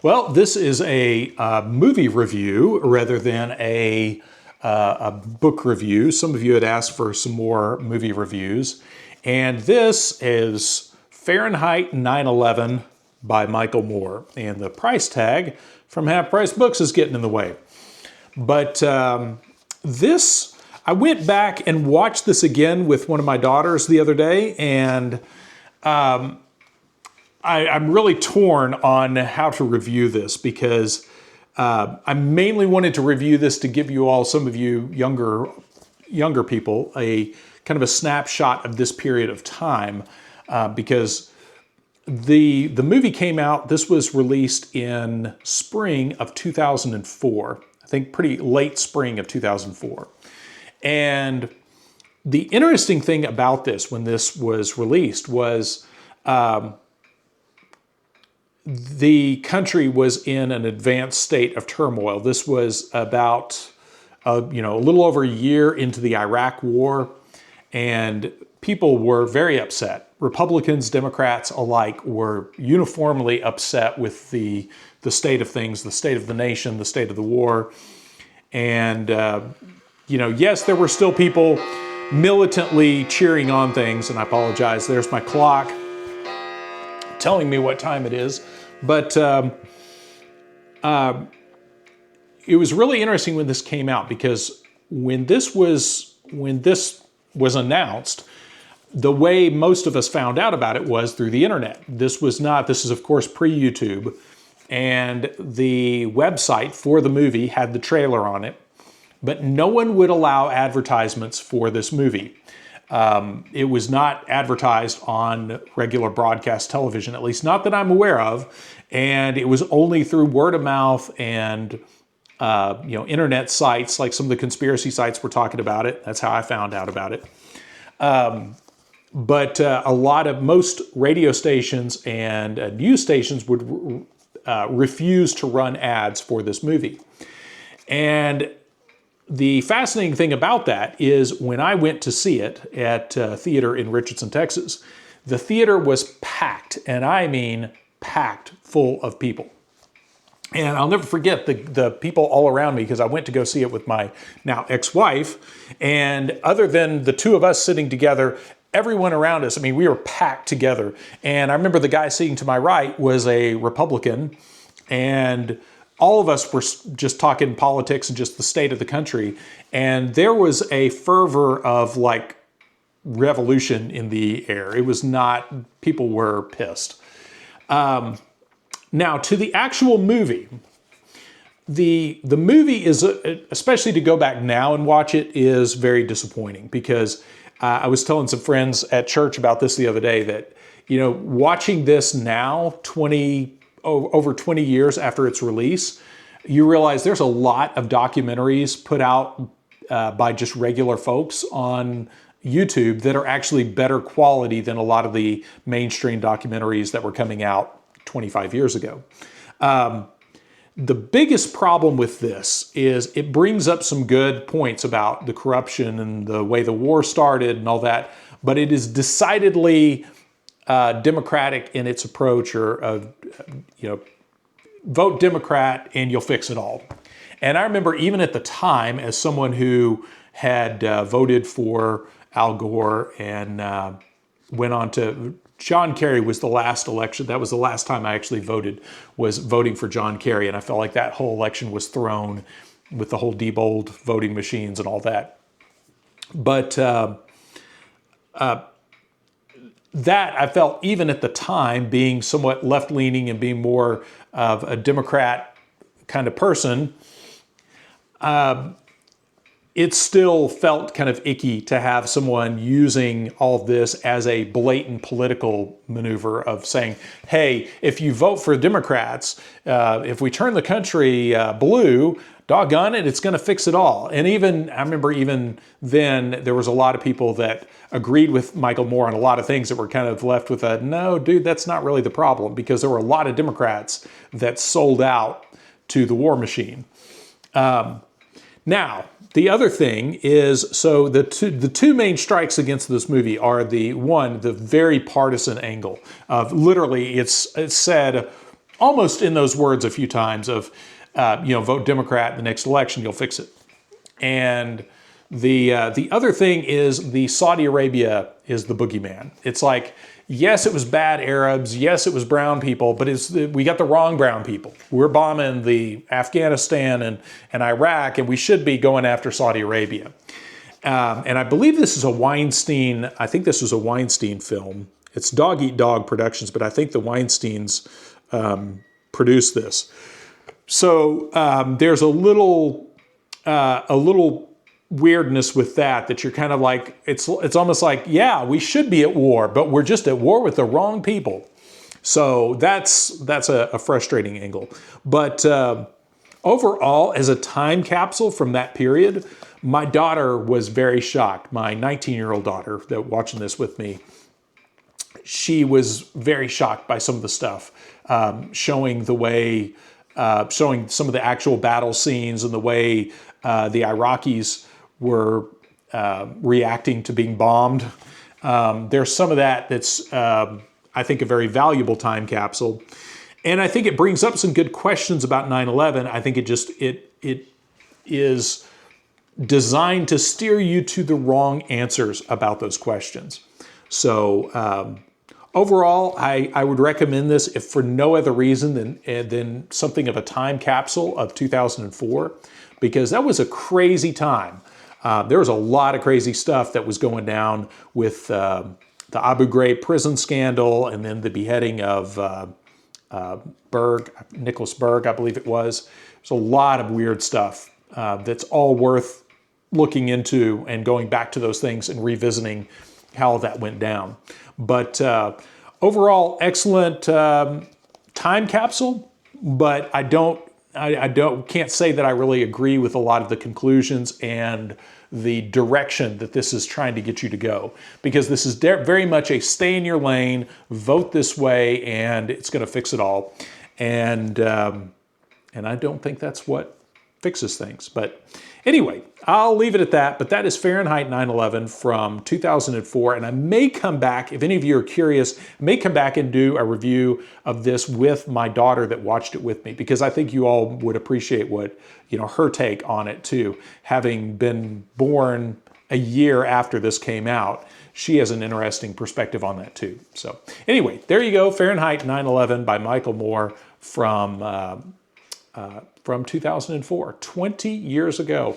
Well, this is a movie review rather than a book review. Some of you had asked for some more movie reviews. And this is Fahrenheit 9/11 by Michael Moore. And the price tag from Half Price Books is getting in the way. But I went back and watched this again with one of my daughters the other day, and I'm really torn on how to review this because I mainly wanted to review this to give you all, some of you younger people, a kind of a snapshot of this period of time because the movie came out. This was released in spring of 2004. I think pretty late spring of 2004. And the interesting thing about this when this was released was the country was in an advanced state of turmoil. This was about a little over a year into the Iraq War, and people were very upset. Republicans, Democrats alike were uniformly upset with the state of things, the state of the nation, the state of the war. And yes, there were still people militantly cheering on things, and I apologize, there's my clock telling me what time it is. But it was really interesting when this came out, because when this was announced, the way most of us found out about it was through the internet. This is of course pre-YouTube, and the website for the movie had the trailer on it. But no one would allow advertisements for this movie. It was not advertised on regular broadcast television, at least not that I'm aware of. And it was only through word of mouth and internet sites, like some of the conspiracy sites were talking about it. That's how I found out about it. But most radio stations and news stations would refuse to run ads for this movie. And the fascinating thing about that is when I went to see it at a theater in Richardson, Texas, the theater was packed, and I mean packed full of people. And I'll never forget the people all around me, because I went to go see it with my now ex-wife, and other than the two of us sitting together, everyone around us, we were packed together. And I remember the guy sitting to my right was a Republican, and all of us were just talking politics and just the state of the country. And there was a fervor of revolution in the air. It was not, people were pissed. Now to the actual movie, the movie is, especially to go back now and watch it, is very disappointing, because I was telling some friends at church about this the other day that, watching this now, over 20 years after its release, you realize there's a lot of documentaries put out by just regular folks on YouTube that are actually better quality than a lot of the mainstream documentaries that were coming out 25 years ago. The biggest problem with this is it brings up some good points about the corruption and the way the war started and all that, but it is decidedly Democratic in its approach, or vote Democrat and you'll fix it all. And I remember even at the time, as someone who had voted for Al Gore and went on to, John Kerry was the last election. That was the last time I actually was voting for John Kerry. And I felt like that whole election was thrown with the whole Diebold voting machines and all that. But that I felt, even at the time, being somewhat left-leaning and being more of a Democrat kind of person, it still felt kind of icky to have someone using all of this as a blatant political maneuver of saying, hey, if you vote for Democrats, if we turn the country blue, doggone it, it's going to fix it all. And I remember even then, there was a lot of people that agreed with Michael Moore on a lot of things that were kind of left with a, no, dude, that's not really the problem, because there were a lot of Democrats that sold out to the war machine. Now, the other thing is, so the two main strikes against this movie are the very partisan angle of, literally, it's said almost in those words a few times of, vote Democrat in the next election, you'll fix it. And the other thing is the Saudi Arabia is the boogeyman. It's like, yes, it was bad Arabs. Yes, it was brown people, but we got the wrong brown people. We're bombing the Afghanistan and Iraq, and we should be going after Saudi Arabia. And I believe this is a Weinstein, I think this was a Weinstein film. It's Dog Eat Dog Productions, but I think the Weinsteins produced this. So there's a little weirdness with that you're kind of like, it's almost like, yeah, we should be at war, but we're just at war with the wrong people. So that's a frustrating angle. But overall, as a time capsule from that period, my daughter was very shocked. My 19-year-old daughter that watching this with me, she was very shocked by some of the stuff, showing some of the actual battle scenes and the way the Iraqis were reacting to being bombed. There's some of that's, I think, a very valuable time capsule. And I think it brings up some good questions about 9/11. I think it is designed to steer you to the wrong answers about those questions. So overall, I would recommend this if for no other reason than something of a time capsule of 2004, because that was a crazy time. There was a lot of crazy stuff that was going down with the Abu Ghraib prison scandal, and then the beheading of Nicholas Berg, I believe it was. There's a lot of weird stuff that's all worth looking into and going back to those things and revisiting how that went down. But overall, excellent time capsule, but I can't say that I really agree with a lot of the conclusions and the direction that this is trying to get you to go, because this is very much a stay in your lane, vote this way, and it's going to fix it all. And I don't think that's what fixes things. But anyway, I'll leave it at that. But that is Fahrenheit 9/11 from 2004. And I may come back, if any of you are curious, I may come back and do a review of this with my daughter that watched it with me, because I think you all would appreciate what, her take on it too. Having been born a year after this came out, she has an interesting perspective on that too. So anyway, there you go. Fahrenheit 9/11 by Michael Moore from 2004, 20 years ago.